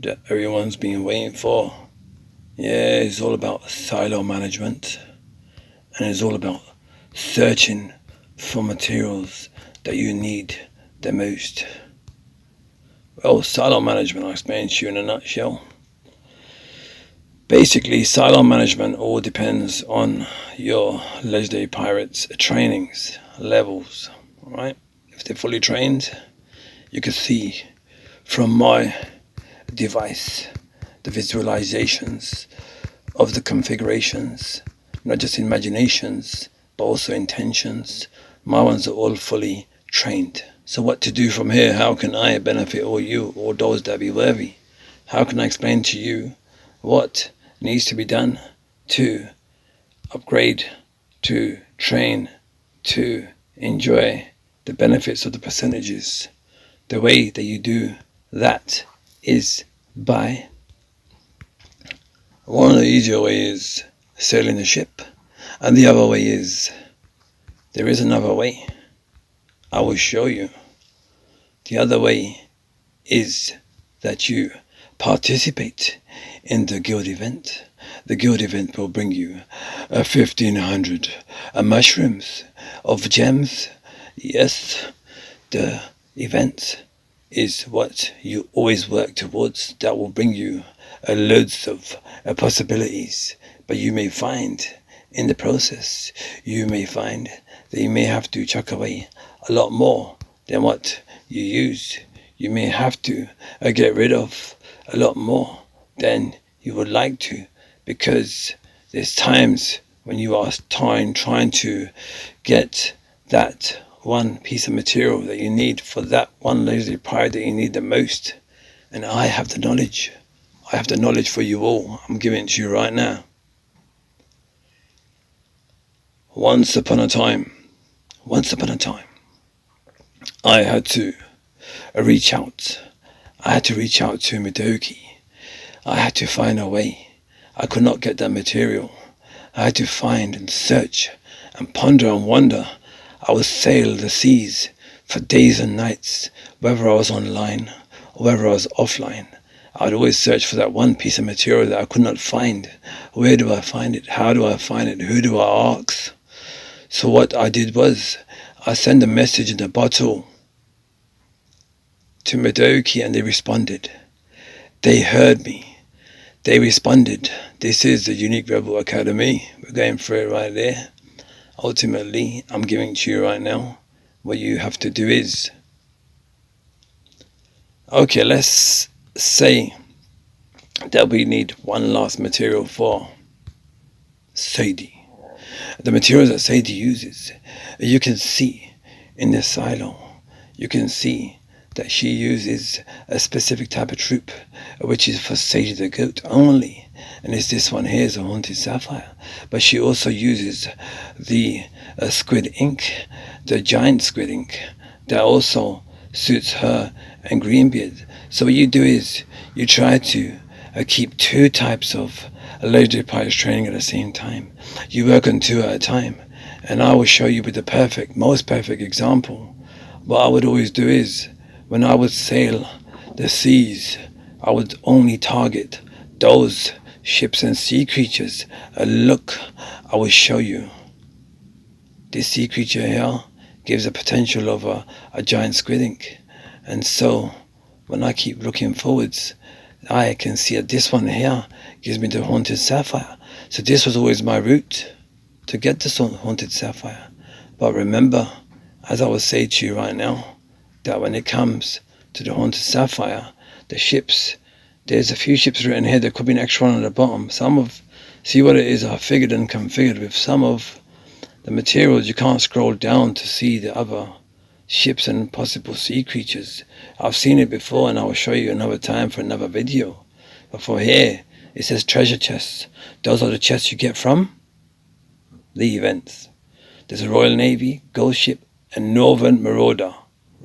that everyone's been waiting for. Yeah, it's all about silo management, and it's all about searching for materials that you need the most. Well, silo management, I'll explain to you in a nutshell. Basically, silo management all depends on your legendary pirates trainings levels. Alright? If they're fully trained, you can see from my device the visualizations of the configurations, not just imaginations, but also intentions. My ones are all fully trained. So what to do from here? How can I benefit all you, or those that be worthy? How can I explain to you what needs to be done to upgrade, to train, to enjoy the benefits of the percentages? The way that you do that is by one of the easier ways is sailing the ship, and the other way is there is another way. I will show you. The other way is that you participate in the guild event. The guild event will bring you 1,500 mushrooms of gems. Yes, the event is what you always work towards. That will bring you loads of possibilities. But you may find in the process, you may find that you may have to chuck away a lot more than what you use. You may have to get rid of a lot more than you would like to, because there's times when you are trying to get that one piece of material that you need for that one lazy pirate that you need the most. And I have the knowledge. I have the knowledge for you all. I'm giving it to you right now. Once upon a time, I had to reach out. I had to reach out to Midoki. I had to find a way. I could not get that material. I had to find and search and ponder and wonder. I would sail the seas for days and nights, whether I was online or whether I was offline. I would always search for that one piece of material that I could not find. Where do I find it? How do I find it? Who do I ask? So what I did was, I sent a message in a bottle to Midoki, and they responded. They heard me. They responded. This is the Unique Rebel Academy. We're going through it right there. Ultimately, I'm giving to you right now. What you have to do is, okay, let's say that we need one last material for Sadie. The materials that Sadie uses, you can see in this silo, you can see that she uses a specific type of troop, which is for Sadie the Goat only. And it's this one here is a Haunted Sapphire. But she also uses the squid ink, the giant squid ink, that also suits her and Greenbeard. So what you do is, you try to keep two types of legendary pirates training at the same time. You work on two at a time. And I will show you with the most perfect example. What I would always do is, when I would sail the seas, I would only target those ships and sea creatures. Look, I will show you. This sea creature here gives a potential of a giant squid ink. And so, when I keep looking forwards, I can see that this one here gives me the Haunted Sapphire. So this was always my route to get this Haunted Sapphire. But remember, as I will say to you right now, that when it comes to the Haunted Sapphire, the ships, there's a few ships written here. There could be an extra one on the bottom. See what it is, are figured and configured with some of the materials. You can't scroll down to see the other ships and possible sea creatures. I've seen it before, and I will show you another time for another video. But for here, it says treasure chests. Those are the chests you get from the events. There's a Royal Navy, Ghost Ship, and Northern Marauder.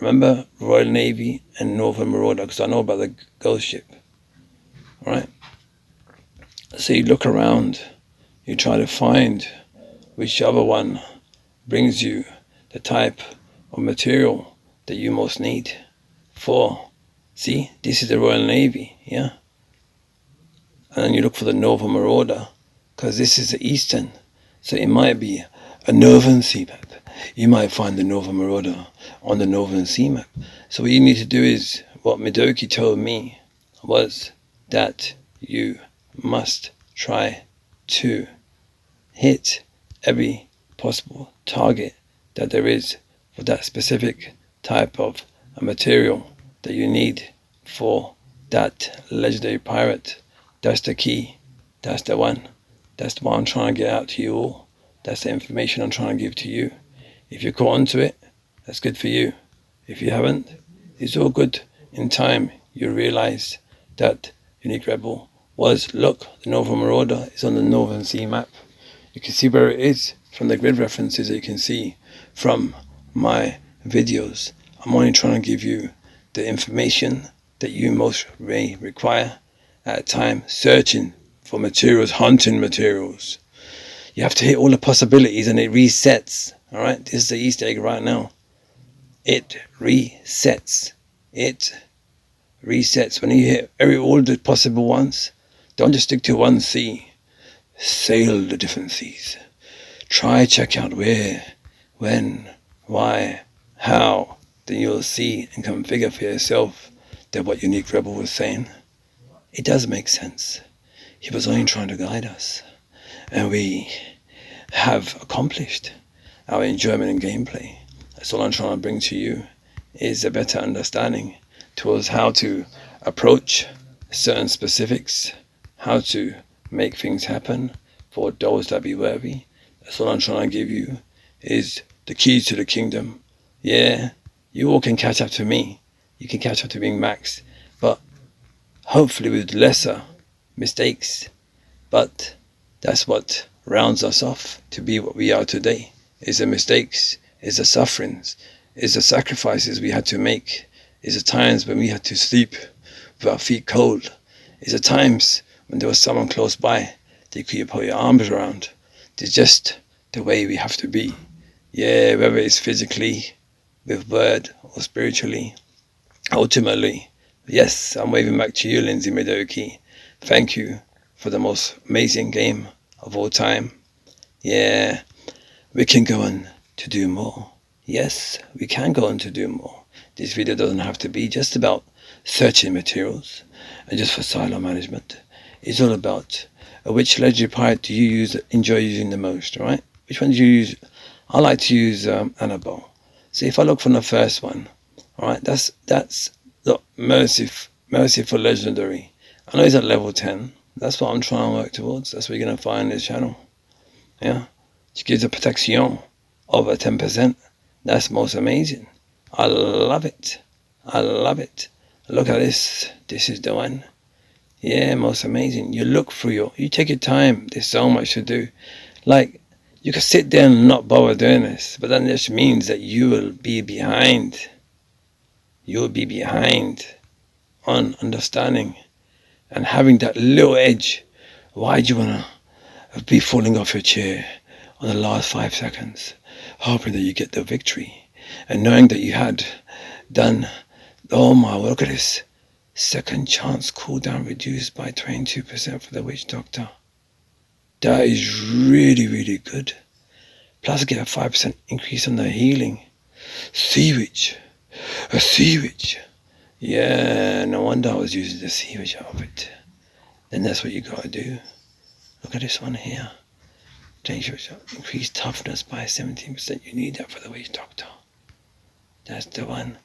Remember, Royal Navy and Northern Marauder, because I know about the Ghost Ship. Alright? So you look around, you try to find whichever one brings you the type of material that you most need for. See, this is the Royal Navy, yeah? and then you look for the Nova Marauder, because this is the Eastern. So it might be a Northern Sea map. You might find the Nova Marauder on the Northern Sea map. So what you need to do is, what Midoki told me was that you must try to hit every possible target that there is for that specific type of material that you need for that legendary pirate. That's the key. That's the one. That's what I'm trying to get out to you all. That's the information I'm trying to give to you. If you're caught onto it, that's good for you. If you haven't, it's all good. In time, you'll realize that Unique Rebel was, look, the Nova Marauder is on the Northern Sea map. You can see where it is from the grid references that you can see from my videos. I'm only trying to give you the information that you most may require at a time searching for materials, hunting materials. You have to hit all the possibilities and it resets. All right, this is the Easter egg right now. It resets. It resets. When you hit all the possible ones, don't just stick to one sea. Sail the different seas. Try check out where, when, why, how. Then you'll see and configure for yourself that what Unique Rebel was saying. It does make sense. He was only trying to guide us. And we have accomplished our enjoyment in gameplay. That's all I'm trying to bring to you, is a better understanding towards how to approach certain specifics, how to make things happen for those that be worthy. That's all I'm trying to give you, is the keys to the kingdom. Yeah, you all can catch up to me. You can catch up to being Max, but hopefully with lesser mistakes. But that's what rounds us off to be what we are today, is the mistakes, is the sufferings, is the sacrifices we had to make, is the times when we had to sleep with our feet cold, is the times when there was someone close by that you could put your arms around. It's just the way we have to be. Yeah, whether it's physically, with word, or spiritually. Ultimately, yes, I'm waving back to you, Lindsay Midoki. Thank you for the most amazing game of all time. Yeah, we can go on to do more. Yes, we can go on to do more. This video doesn't have to be just about searching materials and just for silo management. It's all about which legendary pirate do you enjoy using the most, right? Which one do you use? I like to use Annabelle. So if I look from the first one, all right, that's look, merciful legendary. I know he's at level 10. That's what I'm trying to work towards. That's what you're going to find in this channel. Yeah. She gives a protection over 10%. That's most amazing. I love it. I love it. Look at this. This is the one. Yeah, most amazing. You look through you take your time. There's so much to do. Like, you can sit there and not bother doing this, but then this means that you will be behind. You will be behind on understanding and having that little edge. Why do you want to be falling off your chair on the last 5 seconds, hoping that you get the victory, and knowing that you had done, oh my, look at this, second chance cooldown reduced by 22% for the Witch Doctor. That is really, really good. Plus I get a 5% increase on the healing. Sea Witch. A Sea Witch. Yeah, no wonder I was using the Sea Witch outfit. Then that's what you gotta do. Look at this one here. Increase toughness by 17%. You need that for the Witch Doctor. That's the one.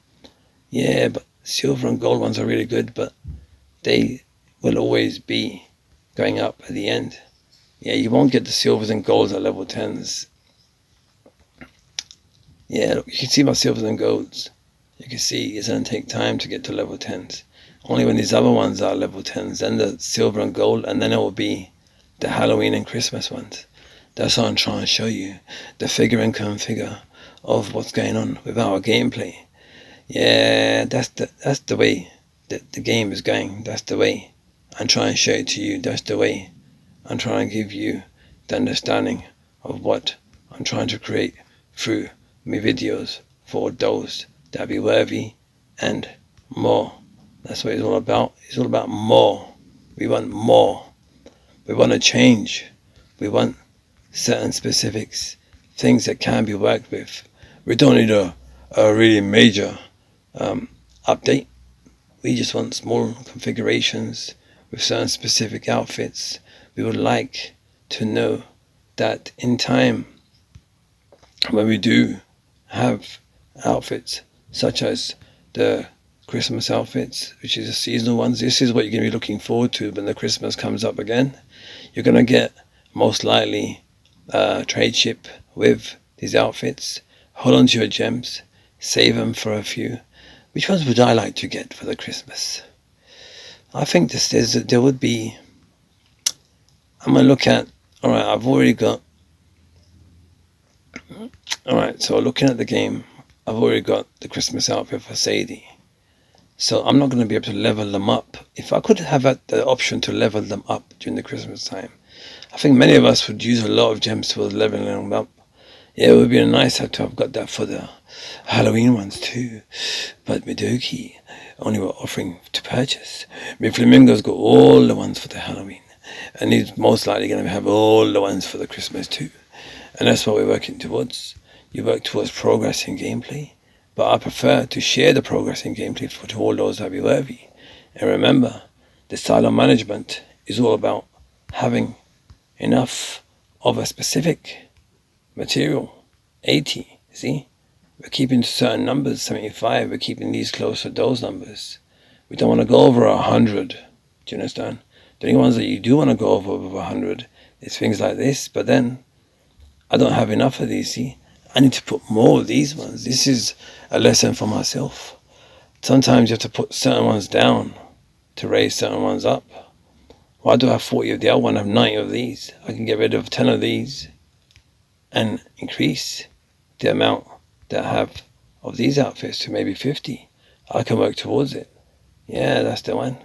Yeah, but silver and gold ones are really good, but they will always be going up at the end. Yeah, you won't get the silvers and golds at level 10s. Yeah, look, you can see my silvers and golds. You can see it's going to take time to get to level 10s. Only when these other ones are level 10s, then the silver and gold, and then it will be the Halloween and Christmas ones. That's what I'm trying to show you. The figure and configure of what's going on with our gameplay. Yeah, that's the way that the game is going. That's the way I'm trying to show it to you. That's the way I'm trying to give you the understanding of what I'm trying to create through my videos for those that be worthy and more. That's what it's all about. It's all about more. We want more. We want to change. We want certain specifics, things that can be worked with. We don't need a really major update. We just want small configurations with certain specific outfits. We would like to know that in time, when we do have outfits such as the Christmas outfits, which is the seasonal ones, this is what you're going to be looking forward to when the Christmas comes up again. You're going to get most likely a trade ship with these outfits. Hold on to your gems, save them for a few. Which ones would I like to get for the Christmas? I think there would be. I'm going to look at. Alright, I've already got. Alright, so looking at the game, I've already got the Christmas outfit for Sadie. So I'm not going to be able to level them up. If I could have had the option to level them up during the Christmas time, I think many of us would use a lot of gems for leveling them up. Yeah, it would be nice to have got that for the Halloween ones too. But Midoki only were offering to purchase. Flamingo's got all the ones for the Halloween. And he's most likely going to have all the ones for the Christmas too. And that's what we're working towards. You work towards progress in gameplay. But I prefer to share the progress in gameplay to all those that be worthy. And remember, the silo management is all about having enough of a specific material. 80, see? We're keeping certain numbers, 75, we're keeping these close to those numbers. We don't want to go over 100, do you understand? The only ones that you do want to go over 100 is things like this, but then I don't have enough of these, see? I need to put more of these ones. This is a lesson for myself. Sometimes you have to put certain ones down to raise certain ones up. Why do I have 40 of the other one? I have 90 of these. I can get rid of 10 of these and increase the amount that I have of these outfits to maybe 50. I can work towards it. Yeah, that's the one.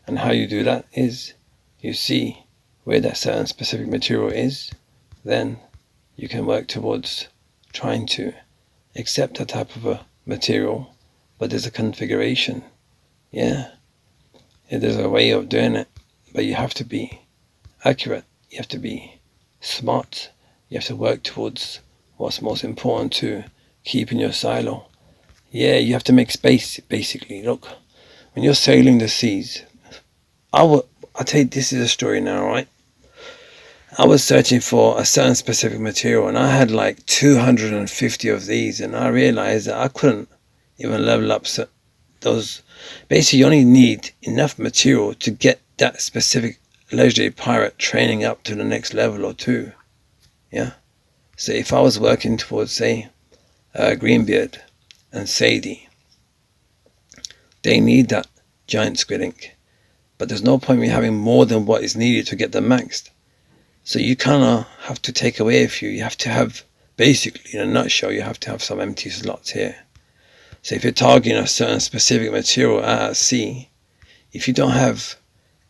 And how you do that is you see where that certain specific material is, then you can work towards trying to accept that type of a material, but there's a configuration. Yeah, there's a way of doing it, but you have to be accurate. You have to be smart. You have to work towards what's most important to keep in your silo. Yeah, you have to make space, basically. Look, when you're sailing the seas, I'll tell you, this is a story now, right? I was searching for a certain specific material and I had like 250 of these, and I realized that I couldn't even level up those. Basically, you only need enough material to get that specific legendary pirate training up to the next level or two. Yeah. So if I was working towards, say, Greenbeard and Sadie, they need that giant squid ink. But there's no point in me having more than what is needed to get them maxed. So you kind of have to take away a few. You have to have, basically, in a nutshell, you have to have some empty slots here. So if you're targeting a certain specific material at sea, if you don't have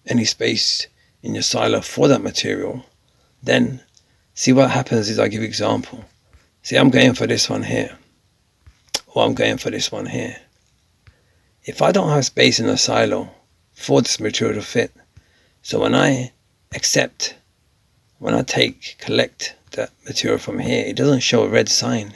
any space in your silo for that material, then see what happens is, I'll give you an example. See, I'm going for this one here, or I'm going for this one here. If I don't have space in the silo for this material to fit, so when I collect that material from here, it doesn't show a red sign.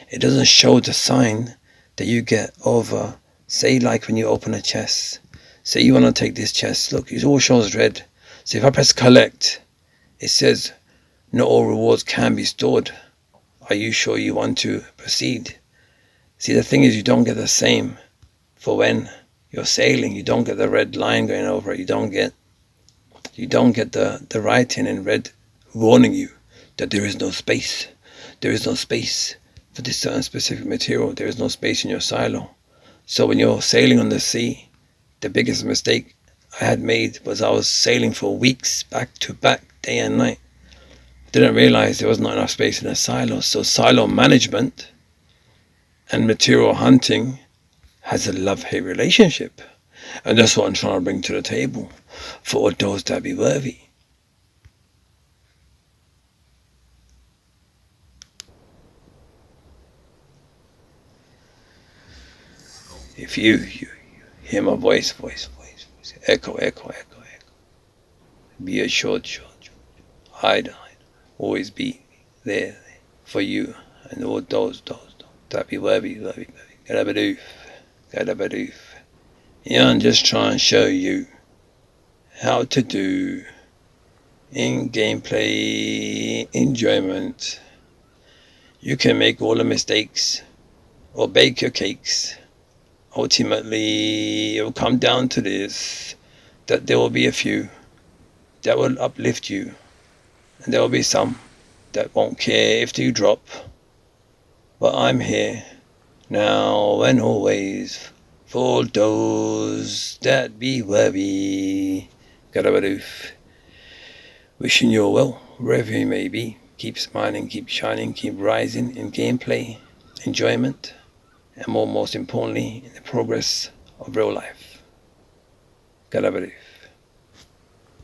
It doesn't show the sign that you get over, say, like when you open a chest. Say you want to take this chest, look, it all shows red. So if I press collect, it says not all rewards can be stored. Are you sure you want to proceed? See, the thing is, you don't get the same for when you're sailing. You don't get the red line going over it. You don't get the writing in red warning you that there is no space. There is no space for this certain specific material. There is no space in your silo. So when you're sailing on the sea, the biggest mistake I had made was I was sailing for weeks back to back, day and night. Didn't realize there was not enough space in the silo. So silo management and material hunting has a love-hate relationship. And that's what I'm trying to bring to the table for all those that be worthy. If you hear my voice, echo. Be assured, I'd always be there for you and all those that be worthy. Gadabadoof, gadabadoof. Yeah, I'm just trying to show you how to do in gameplay enjoyment. You can make all the mistakes or bake your cakes. Ultimately, it will come down to this, that there will be a few that will uplift you, and there will be some that won't care if you drop. But I'm here now and always for those that be worthy. Gadabadoof. Wishing you well, wherever you may be. Keep smiling, keep shining, keep rising in gameplay, enjoyment, and most importantly, in the progress of real life. Gadabadoof.